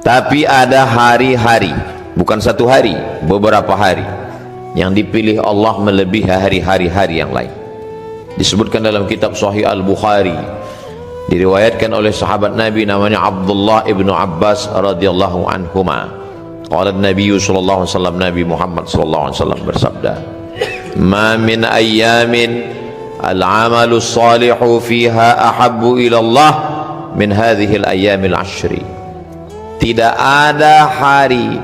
Tapi ada hari-hari, bukan satu hari, beberapa hari yang dipilih Allah melebihi hari-hari yang lain. Disebutkan dalam kitab Sahih Al-Bukhari, diriwayatkan oleh sahabat Nabi namanya Abdullah ibnu Abbas radhiyallahu anhuma. Qala Nabi sallallahu alaihi wasallam, Nabi Muhammad sallallahu alaihi wasallam bersabda, "Ma min ayyamin al-'amalu salihu fiha ahabbu ila Allah min hadhihi al-ayyamil 'ashri." Tidak ada hari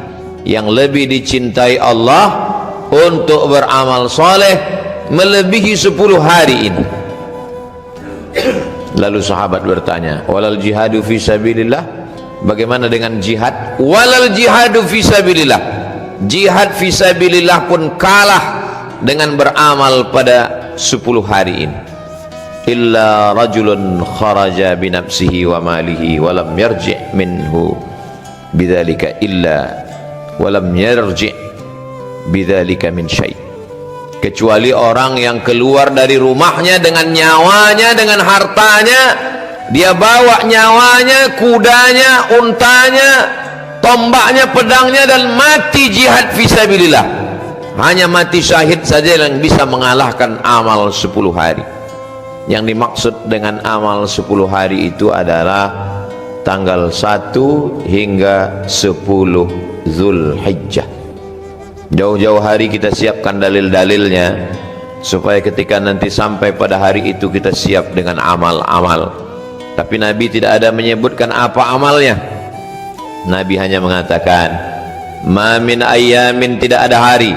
yang lebih dicintai Allah untuk beramal soleh melebihi 10 hari ini. Lalu sahabat bertanya, walal jihadu fi sabilillah, bagaimana dengan jihad? Walal jihadu fi sabilillah, jihad fi sabilillah pun kalah dengan beramal pada 10 hari ini. Illa rajulun kharaja binafsihi wa malihi walam yarji' minhu bidzalika illa walam yarji' bidzalika min syai'. Kecuali orang yang keluar dari rumahnya dengan nyawanya, dengan hartanya, dia bawa nyawanya, kudanya, untanya, tombaknya, pedangnya, dan mati jihad fisabilillah. Hanya mati syahid saja yang bisa mengalahkan amal 10 hari. Yang dimaksud dengan amal 10 hari itu adalah tanggal 1 hingga 10 Zulhijjah. Jauh-jauh hari kita siapkan dalil-dalilnya supaya ketika nanti sampai pada hari itu kita siap dengan amal-amal. Tapi Nabi tidak ada menyebutkan apa amalnya. Nabi hanya mengatakan, ma min ayyamin, tidak ada hari,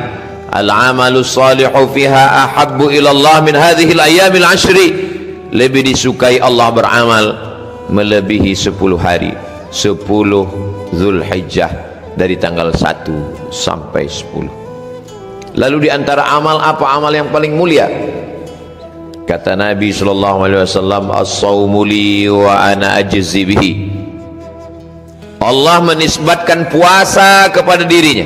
al-amalu salihu fiha ahabbu ilallah min hadhihi al-ayyamil 'ashri, lebih disukai Allah beramal melebihi 10 hari, 10 Zulhijjah, dari tanggal 1 sampai 10. Lalu di antara amal, apa amal yang paling mulia? Kata Nabi sallallahu alaihi wasallam, as-shaumu li wa ana ajzi bihi. Allah menisbatkan puasa kepada dirinya.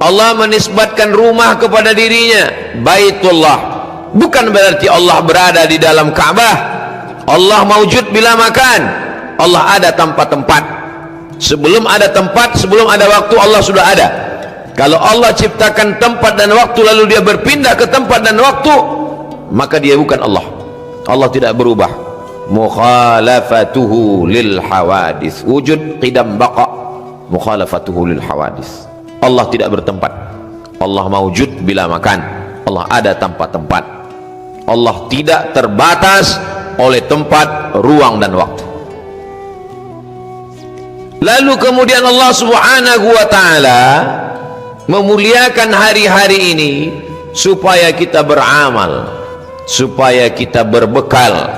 Allah menisbatkan rumah kepada dirinya, Baitullah. Bukan berarti Allah berada di dalam Ka'bah. Allah maujud bila makan. Allah ada tanpa tempat. Sebelum ada tempat, sebelum ada waktu, Allah sudah ada. Kalau Allah ciptakan tempat dan waktu lalu dia berpindah ke tempat dan waktu, maka dia bukan Allah. Allah tidak berubah. Mukhalafatuhu lil hawadis, wujud qidam baqa, mukhalafatuhu lil hawadis. Allah tidak bertempat. Allah maujud bila makan. Allah ada tanpa tempat. Allah tidak terbatas oleh tempat, ruang dan waktu. Lalu kemudian Allah subhanahu wa ta'ala memuliakan hari-hari ini supaya kita beramal, supaya kita berbekal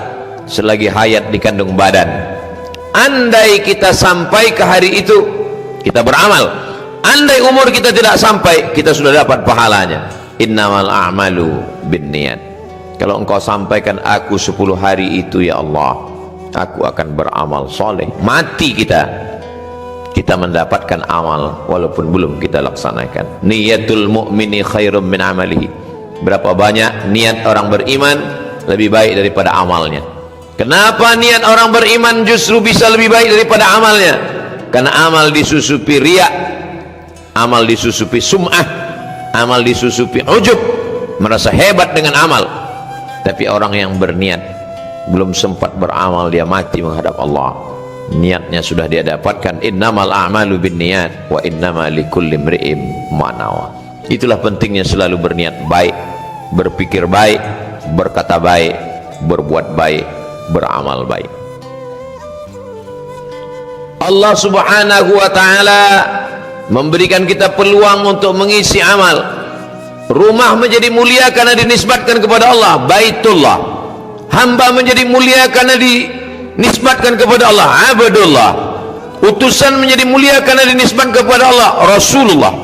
selagi hayat di kandung badan. Andai kita sampai ke hari itu, kita beramal. Andai umur kita tidak sampai, kita sudah dapat pahalanya. Innamal a'malu binniyat. Kalau engkau sampaikan aku 10 hari itu, ya Allah, aku akan beramal soleh. Mati kita mendapatkan amal walaupun belum kita laksanakan. Niyatul mu'mini khairum min amalihi. Berapa banyak niat orang beriman lebih baik daripada amalnya. Kenapa niat orang beriman justru bisa lebih baik daripada amalnya? Karena amal disusupi riya, amal disusupi sum'ah, amal disusupi ujub, merasa hebat dengan amal. Tapi orang yang berniat belum sempat beramal, dia mati menghadap Allah, niatnya sudah dia dapatkan. Innamal a'malu binniyat wa innama likulli imri'in ma nawa. Itulah pentingnya selalu berniat baik, berpikir baik, berkata baik, berbuat baik, beramal baik. Allah subhanahu wa ta'ala memberikan kita peluang untuk mengisi amal. Rumah menjadi mulia karena dinisbatkan kepada Allah, Baitullah. Hamba menjadi mulia karena dinisbatkan kepada Allah, Abdullah. Utusan menjadi mulia karena dinisbatkan kepada Allah, Rasulullah.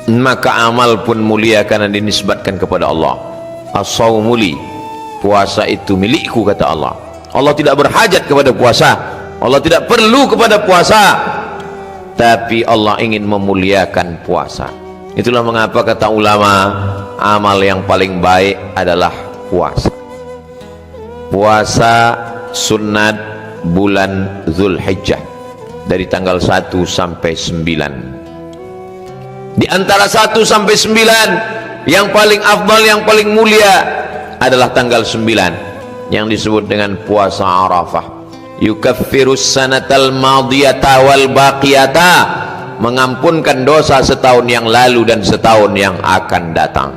Maka amal pun mulia karena dinisbatkan kepada Allah. As-shaumu li, puasa itu milikku, kata Allah. Allah tidak berhajat kepada puasa, Allah tidak perlu kepada puasa, tapi Allah ingin memuliakan puasa. Itulah mengapa kata ulama, amal yang paling baik adalah puasa. Puasa sunat bulan Zulhijjah. dari tanggal 1 sampai 9. Di antara 1 sampai 9 yang paling afdal, yang paling mulia adalah tanggal 9 yang disebut dengan puasa Arafah. Yukaffirus sanatal madiyata wal baqiyata, mengampunkan dosa setahun yang lalu dan setahun yang akan datang.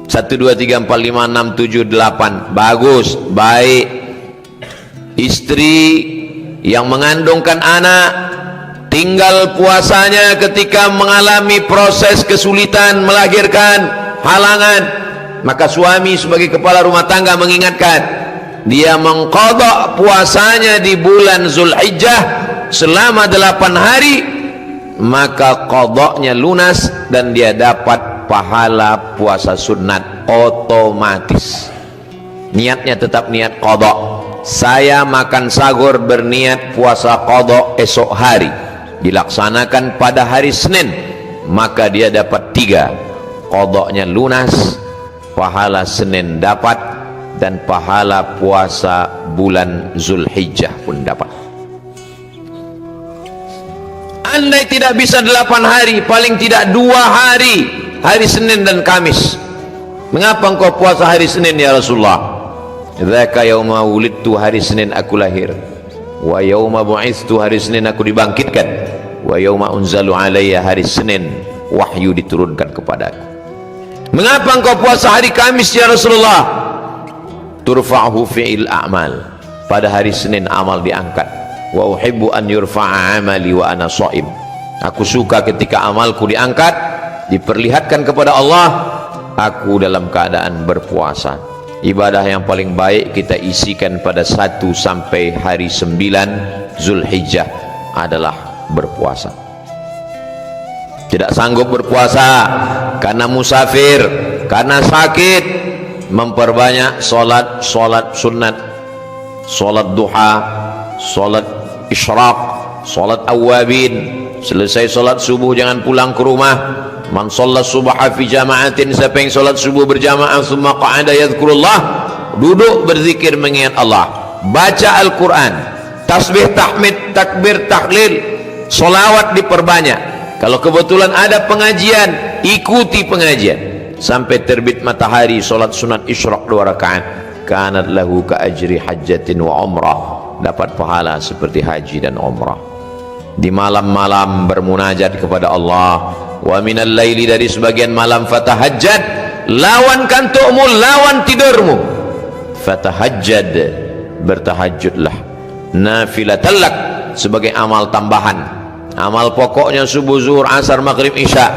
1, 2, 3, 4, 5, 6, 7, 8. Bagus, baik. Istri yang mengandungkan anak, tinggal puasanya ketika mengalami proses kesulitan melahirkan, halangan, maka suami sebagai kepala rumah tangga mengingatkan dia mengqadha puasanya di bulan Zulhijjah selama 8 hari, maka qadhanya lunas dan dia dapat pahala puasa sunat otomatis. Niatnya tetap niat qadha. Saya makan sahur berniat puasa qadha esok hari, dilaksanakan pada hari Senin, maka dia dapat 3, qadhanya lunas, pahala Senin dapat, dan pahala puasa bulan Zulhijjah pun dapat. Andai tidak bisa 8 hari, paling tidak 2 hari, hari Senin dan Kamis. Mengapa engkau puasa hari Senin ya Rasulullah? Dzaka yauma wulidtu, hari Senin aku lahir. Wa yauma bu'itstu, hari Senin aku dibangkitkan. Wa yauma unzalu alayya, hari Senin wahyu diturunkan kepadaku. Mengapa engkau puasa hari Kamis ya Rasulullah? Turfa'hu fi'il a'mal, pada hari Senin amal diangkat. Wa uhibbu an yurfa'a amali wa ana shaim, aku suka ketika amalku diangkat, diperlihatkan kepada Allah, aku dalam keadaan berpuasa. Ibadah yang paling baik kita isikan pada 1 sampai hari 9 Zulhijjah adalah berpuasa. Tidak sanggup berpuasa karena musafir, karena sakit, memperbanyak solat sunat, solat duha, solat isyraq, solat awabin. Selesai solat subuh jangan pulang ke rumah. Man shalla subha fi jama'atin, siapa yang solat subuh berjamaah, summa qa'ada yadhkurullah, duduk berzikir mengingat Allah, baca Al-Quran, tasbih, tahmid, takbir, tahlil, solawat diperbanyak. Kalau kebetulan ada pengajian, ikuti pengajian sampai terbit matahari. Solat sunat isyraq 2 rakaat, kanat lahu ka ajri hajjatin wa umrah, dapat pahala seperti haji dan umrah. Di malam-malam bermunajat kepada Allah. Wa minal laili, dari sebagian malam, fatahajjad, lawan kantukmu, lawan tidurmu, fatahajjad, bertahajudlah, nafilatallak, sebagai amal tambahan. Amal pokoknya subuh, zuhur, asar, maghrib, isya.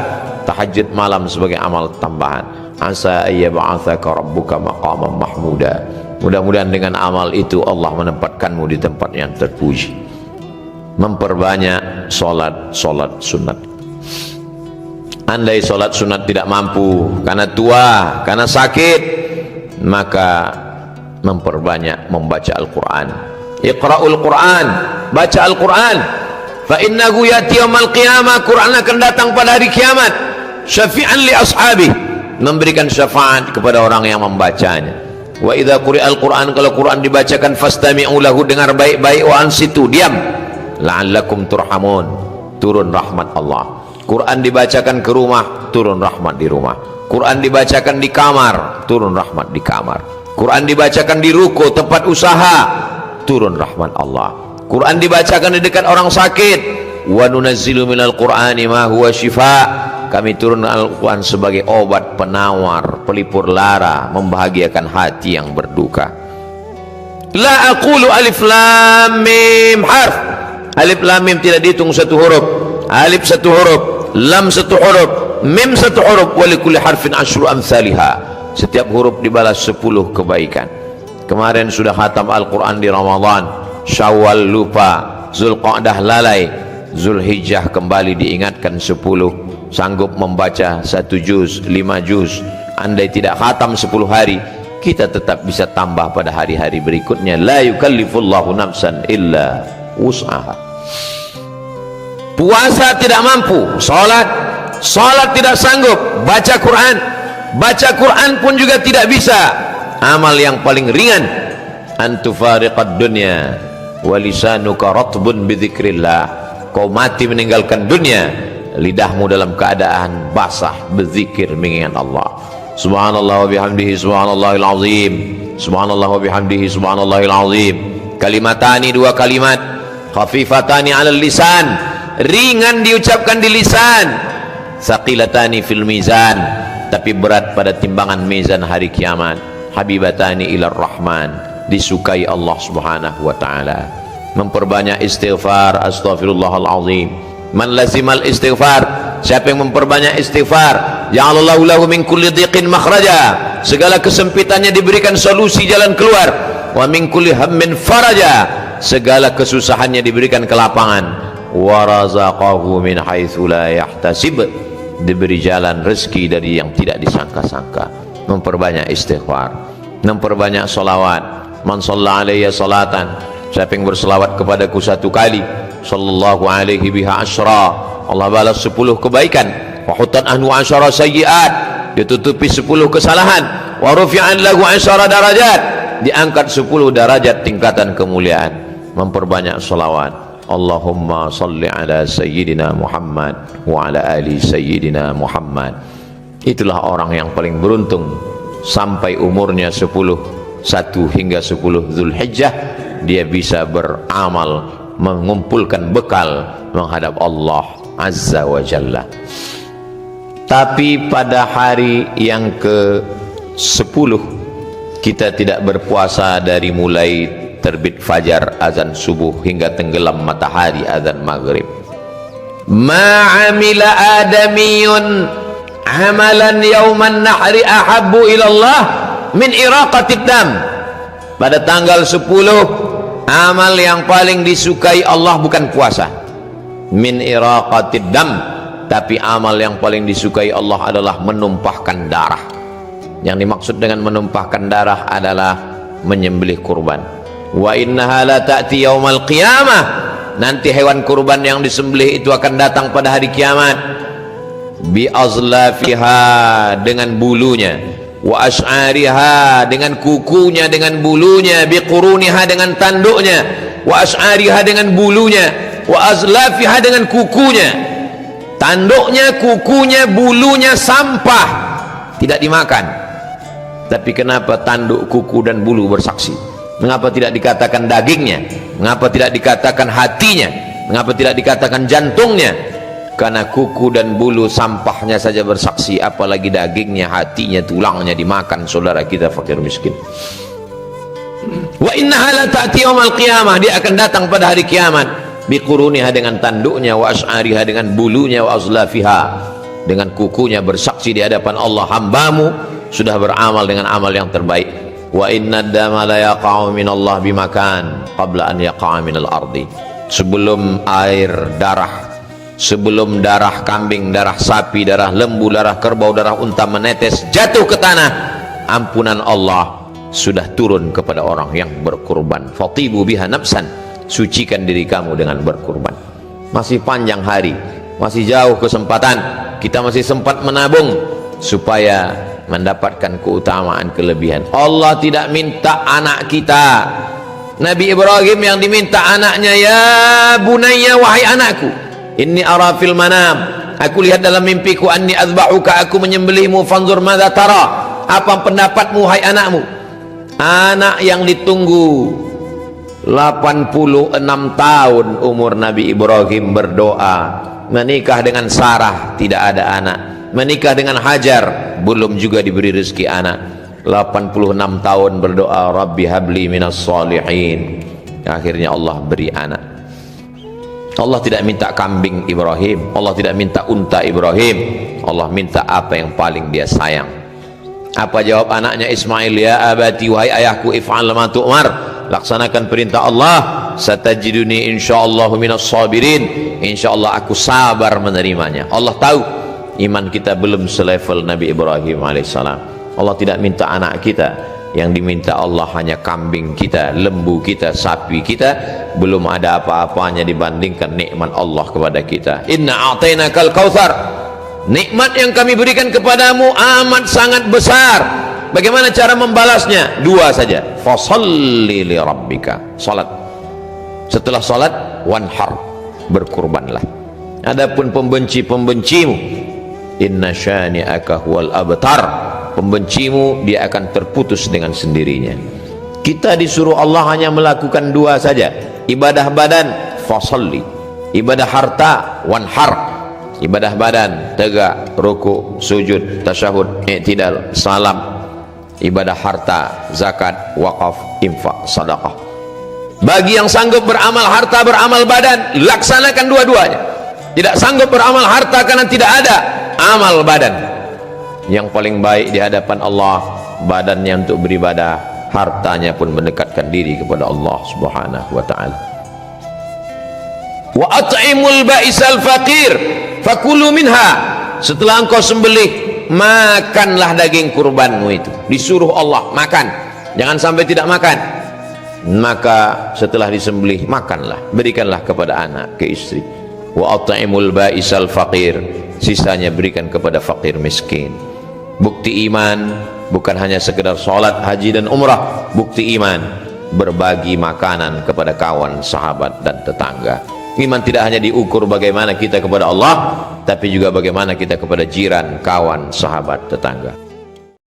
Tahajud malam sebagai amal tambahan. Asa ayyab'atsaka rabbuka maqaman mahmuda, mudah-mudahan dengan amal itu Allah menempatkanmu di tempat yang terpuji. Memperbanyak solat sunat. Andai solat sunat tidak mampu karena tua, karena sakit, maka memperbanyak membaca Al-Quran. Iqra'ul Quran, baca Al-Quran. Fa innahu ya'ti yaumal qiyamah, Quran akan datang pada hari kiamat, syafi'an li ashabi, memberikan syafaat kepada orang yang membacanya. Wa idza quri'al Quran, kalau Quran dibacakan, fastami'u lahu, dengar baik-baik, wa ansitu, diam, la'allakum turhamun, turun rahmat Allah. Quran dibacakan ke rumah, turun rahmat di rumah. Quran dibacakan di kamar, turun rahmat di kamar. Quran dibacakan di ruko, tempat usaha, turun rahmat Allah. Quran dibacakan di dekat orang sakit. Wa nunazzilu minal Qur'ani ma huwa shifaa, kami turun Al-Quran sebagai obat penawar, pelipur lara, membahagiakan hati yang berduka. La aqulu alif lam mim harf, alif lam mim tidak dihitung 1 huruf, alif 1 huruf, lam 1 huruf, mim 1 huruf, wa likulli harfin asyru amsalihha, setiap huruf dibalas 10 kebaikan. Kemarin sudah khatam Al-Quran di Ramadan, Syawal lupa, Zulqa'dah lalai, Zulhijjah kembali diingatkan 10, sanggup membaca 1 juz, 5 juz. Andai tidak khatam 10 hari, kita tetap bisa tambah pada hari-hari berikutnya. La yukallifullahu nafsan illa wus'aha. Puasa tidak mampu, solat tidak sanggup, baca Quran pun juga tidak bisa. Amal yang paling ringan, antufariqad dunya wa lisanuka ratbun bidzikrillah, kau mati meninggalkan dunia, lidahmu dalam keadaan basah berzikir mengingat Allah. Subhanallah wa bihamdihi subhanallahil azim, subhanallah wa bihamdihi subhanallahil azim. Kalimatani, dua kalimat, khafifatani 'alal lisan, ringan diucapkan di lisan, saqilatani fil mizan, tapi berat pada timbangan mizan hari kiamat. Habibatani ilar rahman, disukai Allah subhanahu wa ta'ala. Memperbanyak istighfar, astaghfirullahalazim. Man lazimal istighfar, siapa yang memperbanyak istighfar, ja'alallahu lahu min kulli dhiqin makhraja, segala kesempitannya diberikan solusi jalan keluar. Wa min kulli hammin faraja, segala kesusahannya diberikan kelapangan. Wa razaqahu min haitsu la yahtasib, diberi jalan rezeki dari yang tidak disangka-sangka. Memperbanyak istighfar, memperbanyak salawat. Man shalla alayya salatan, siapa yang berselawat kepadaku satu kali, sallallahu alaihi biha asyra, Allah balas 10 kebaikan. Wa hutat anhu asyara sayyiat, ditutupi 10 kesalahan. Wa rufi'an lahu asyara darajat, diangkat 10 derajat tingkatan kemuliaan. Memperbanyak salawat. Allahumma salli ala sayyidina Muhammad wa ala ali sayyidina Muhammad. Itulah orang yang paling beruntung, sampai umurnya 1 hingga 10 Zulhijjah dia bisa beramal, mengumpulkan bekal menghadap Allah Azza wa Jalla. Tapi pada hari yang ke-10 kita tidak berpuasa dari mulai terbit fajar azan subuh hingga tenggelam matahari azan maghrib. Ma'amila adamiyun amalan yauman nahri ahabbu ilallah min iraqatid dam. Pada tanggal 10 amal yang paling disukai Allah bukan puasa, min iraqatid dam, tapi amal yang paling disukai Allah adalah menumpahkan darah. Yang dimaksud dengan menumpahkan darah adalah menyembelih kurban. Wa innaha la ta'ti yaumal qiyamah, nanti hewan kurban yang disembelih itu akan datang pada hari kiamat. Bi azlafiha, dengan bulunya, wa ash'ariha, dengan kukunya, dengan bulunya, bi quruniha, dengan tanduknya, wa ash'ariha, dengan bulunya, wa azlafiha, dengan kukunya. Tanduknya, kukunya, bulunya sampah, tidak dimakan. Tapi kenapa tanduk, kuku dan bulu bersaksi? Mengapa tidak dikatakan dagingnya? Mengapa tidak dikatakan hatinya? Mengapa tidak dikatakan jantungnya? Karena kuku dan bulu sampahnya saja bersaksi, apalagi dagingnya, hatinya, tulangnya dimakan saudara kita fakir miskin. Wa innaha la ta'ti yaumal qiyamah, dia akan datang pada hari kiamat. Biquruniha, dengan tanduknya, wa ash'ariha, dengan bulunya, wa azlafiha, dengan kukunya, bersaksi di hadapan Allah, hambamu sudah beramal dengan amal yang terbaik. Wa inna ad-dama la yaqa'u minallah bimakan qabla an yaqa'a minal ardi. Sebelum air darah, sebelum darah kambing, darah sapi, darah lembu, darah kerbau, darah unta menetes jatuh ke tanah, ampunan Allah sudah turun kepada orang yang berkurban. Fatibu biha nafsan, sucikan diri kamu dengan berkurban. Masih panjang hari, masih jauh kesempatan, kita masih sempat menabung supaya mendapatkan keutamaan kelebihan. Allah tidak minta anak kita. Nabi Ibrahim yang diminta anaknya, ya bunayya, wahai anakku, inni ara fil manam, aku lihat dalam mimpiku, anni azba'uka, aku menyembelihmu, fanzur madza tara, apa pendapatmu hai anakmu. Anak yang ditunggu 86 tahun umur Nabi Ibrahim berdoa, menikah dengan Sarah tidak ada anak, menikah dengan Hajar belum juga diberi rezeki anak. 86 tahun berdoa, Rabbi habli minas salihin, akhirnya Allah beri anak. Allah tidak minta kambing Ibrahim, Allah tidak minta unta Ibrahim, Allah minta apa yang paling dia sayang. Apa jawab anaknya Ismail? Ya abati, wahai ayahku, if'al ma tu'mar, laksanakan perintah Allah, satajiduni insyaallah minas sabirin, insyaallah aku sabar menerimanya. Allah tahu iman kita belum selevel Nabi Ibrahim alaihissalam. Allah tidak minta anak kita, yang diminta Allah hanya kambing kita, lembu kita, sapi kita, belum ada apa-apanya dibandingkan nikmat Allah kepada kita. Inna a'tainakal kautsar, nikmat yang kami berikan kepadamu amat sangat besar. Bagaimana cara membalasnya? Dua saja, fasalli li rabbika, salat. Setelah salat, wanhar, berkurbanlah. Adapun pembenci-pembencimu, inna syani'aka huwal abtar, pembencimu dia akan terputus dengan sendirinya. Kita disuruh Allah hanya melakukan dua saja, ibadah badan, fasalli, ibadah harta, wanhar. Ibadah badan, tegak, ruku, sujud, tasyahud, i'tidal, salam. Ibadah harta, zakat, wakaf, infak, sedekah. Bagi yang sanggup beramal harta, beramal badan, laksanakan dua-duanya. Tidak sanggup beramal harta karena tidak ada amal badan. Yang paling baik di hadapan Allah, badannya untuk beribadah, hartanya pun mendekatkan diri kepada Allah Subhanahu wa ta'ala. Wa at'imul ba'isal faqir fakulu minha. Setelah engkau sembelih, makanlah daging kurbanmu itu. Disuruh Allah makan, jangan sampai tidak makan. Maka setelah disembelih, makanlah, berikanlah kepada anak, ke istri. Wa at'imul ba'isal faqir, sisanya berikan kepada fakir miskin. Bukti iman bukan hanya sekedar sholat, haji dan umrah. Bukti iman berbagi makanan kepada kawan, sahabat dan tetangga. Iman tidak hanya diukur bagaimana kita kepada Allah, tapi juga bagaimana kita kepada jiran, kawan, sahabat, tetangga.